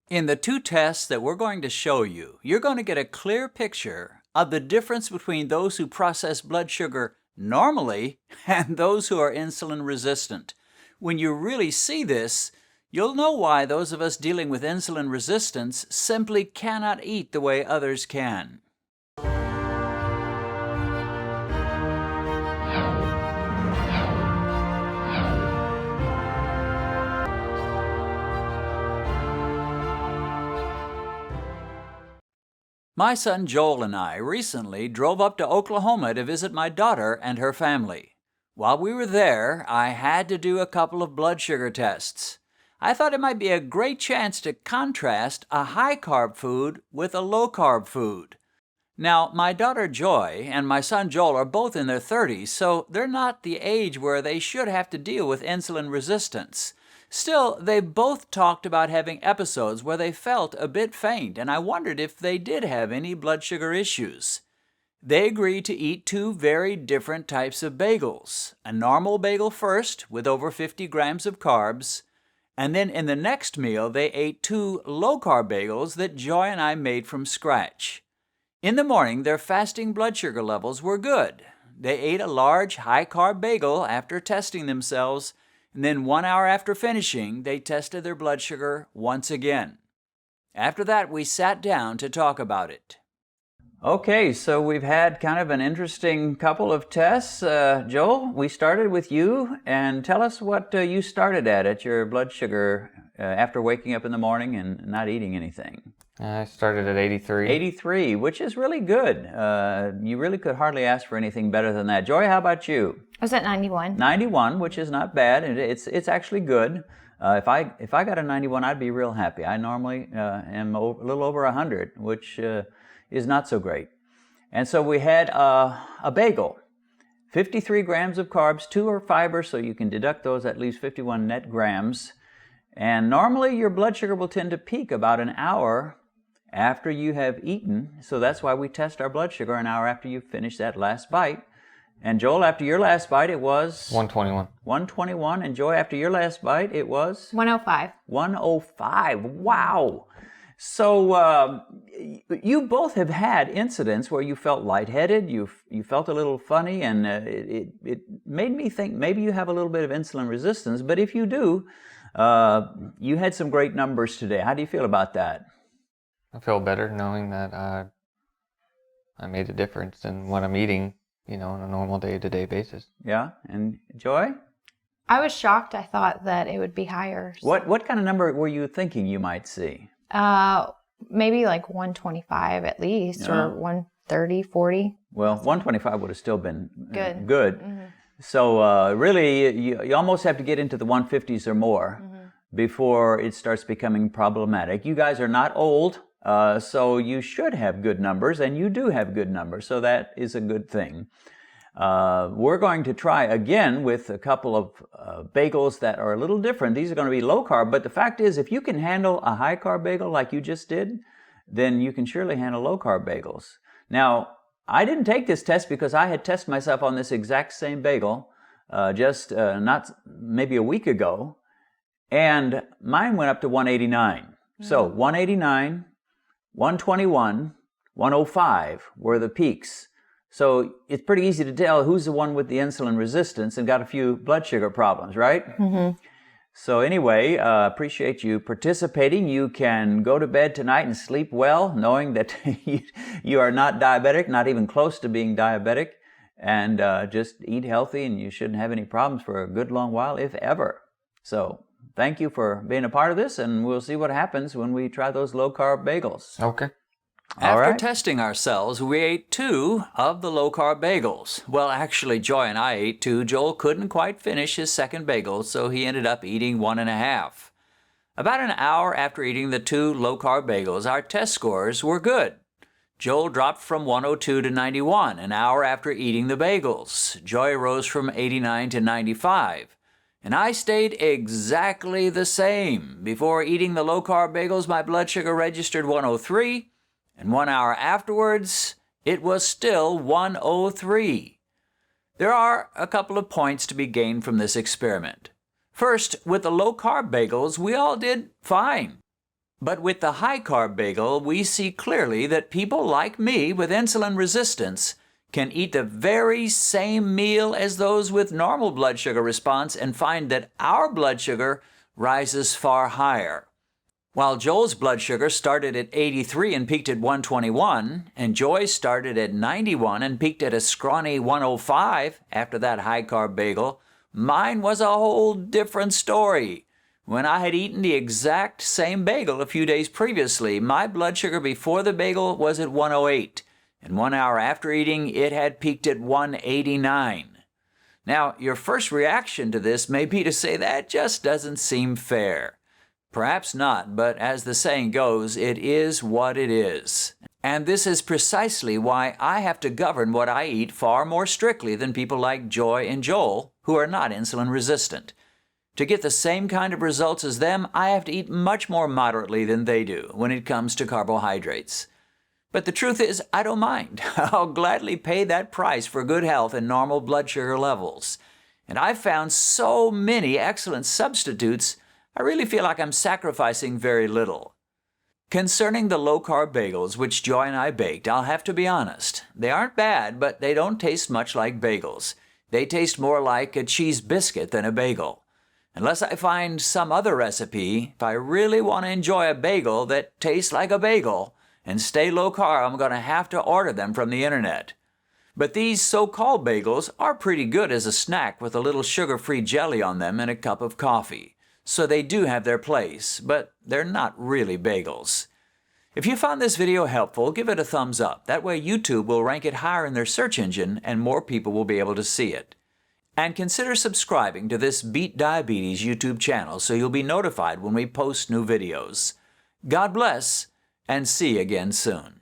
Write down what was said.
In the two tests that we're going to show you, you're going to get a clear picture of the difference between those who process blood sugar normally and those who are insulin resistant. When you really see this, you'll know why those of us dealing with insulin resistance simply cannot eat the way others can. My son Joel and I recently drove up to Oklahoma to visit my daughter and her family. While we were there, I had to do a couple of blood sugar tests. I thought it might be a great chance to contrast a high-carb food with a low-carb food. Now, my daughter Joy and my son Joel are both in their 30s, so they're not the age where they should have to deal with insulin resistance. Still, they both talked about having episodes where they felt a bit faint, and I wondered if they did have any blood sugar issues. They agreed to eat two very different types of bagels. A normal bagel first, with over 50 grams of carbs, and then in the next meal they ate two low-carb bagels that Joy and I made from scratch. In the morning, their fasting blood sugar levels were good. They ate a large high-carb bagel after testing themselves, and then 1 hour after finishing, they tested their blood sugar once again. After that, we sat down to talk about it. Okay, so we've had kind of an interesting couple of tests. Joel, we started with you, and tell us what you started at your blood sugar after waking up in the morning and not eating anything. I started at 83. 83, which is really good. You really could hardly ask for anything better than that. Joy, how about you? I was at 91. 91, which is not bad. It's actually good. If I got a 91, I'd be real happy. I normally am a little over 100, which is not so great. And so we had a bagel, 53 grams of carbs, 2 are fiber, so you can deduct those at least 51 net grams. And normally your blood sugar will tend to peak about an hour after you have eaten, so that's why we test our blood sugar an hour after you finish that last bite. And Joel, after your last bite, it was? 121. 121. And Joy, after your last bite, it was? 105. 105. Wow. So you both have had incidents where you felt lightheaded, you felt a little funny, and it made me think maybe you have a little bit of insulin resistance. But if you do, you had some great numbers today. How do you feel about that? I feel better knowing that I made a difference in what I'm eating, on a normal day-to-day basis. Yeah, and Joy? I was shocked. I thought that it would be higher. So. What kind of number were you thinking you might see? Maybe like 125 at least, or 130, 40. Well, 125 would have still been good. Mm-hmm. So really, you almost have to get into the 150s or more before it starts becoming problematic. You guys are not old, so you should have good numbers, and you do have good numbers, so that is a good thing. We're going to try again with a couple of bagels that are a little different. These are going to be low carb, but the fact is, if you can handle a high carb bagel like you just did, then you can surely handle low carb bagels. Now, I didn't take this test because I had tested myself on this exact same bagel just not maybe a week ago, and mine went up to 189. So 189, 121, 105 were the peaks. So it's pretty easy to tell who's the one with the insulin resistance and got a few blood sugar problems, right? Mm-hmm. So anyway, appreciate you participating. You can go to bed tonight and sleep well, knowing that you are not diabetic, not even close to being diabetic, and just eat healthy, and you shouldn't have any problems for a good long while, if ever. So thank you for being a part of this, and we'll see what happens when we try those low-carb bagels. Okay. After testing ourselves, we ate 2 of the low-carb bagels. Well, actually, Joy and I ate 2. Joel couldn't quite finish his second bagel, so he ended up eating 1.5. About an hour after eating the 2 low-carb bagels, our test scores were good. Joel dropped from 102 to 91 an hour after eating the bagels. Joy rose from 89 to 95. And I stayed exactly the same. Before eating the low-carb bagels, my blood sugar registered 103. And 1 hour afterwards, it was still 103. There are a couple of points to be gained from this experiment. First, with the low-carb bagels, we all did fine. But with the high-carb bagel, we see clearly that people like me with insulin resistance can eat the very same meal as those with normal blood sugar response and find that our blood sugar rises far higher. While Joel's blood sugar started at 83 and peaked at 121, and Joy's started at 91 and peaked at a scrawny 105 after that high-carb bagel, mine was a whole different story. When I had eaten the exact same bagel a few days previously, my blood sugar before the bagel was at 108, and 1 hour after eating, it had peaked at 189. Now, your first reaction to this may be to say that just doesn't seem fair. Perhaps not, but as the saying goes, it is what it is. And this is precisely why I have to govern what I eat far more strictly than people like Joy and Joel, who are not insulin resistant. To get the same kind of results as them, I have to eat much more moderately than they do when it comes to carbohydrates. But the truth is, I don't mind. I'll gladly pay that price for good health and normal blood sugar levels. And I've found so many excellent substitutes, I really feel like I'm sacrificing very little. Concerning the low-carb bagels, which Joy and I baked, I'll have to be honest. They aren't bad, but they don't taste much like bagels. They taste more like a cheese biscuit than a bagel. Unless I find some other recipe, if I really want to enjoy a bagel that tastes like a bagel and stay low-carb, I'm going to have to order them from the internet. But these so-called bagels are pretty good as a snack with a little sugar-free jelly on them and a cup of coffee. So they do have their place, but they're not really bagels. If you found this video helpful, give it a thumbs up. That way YouTube will rank it higher in their search engine and more people will be able to see it. And consider subscribing to this Beat Diabetes YouTube channel so you'll be notified when we post new videos. God bless, and see you again soon.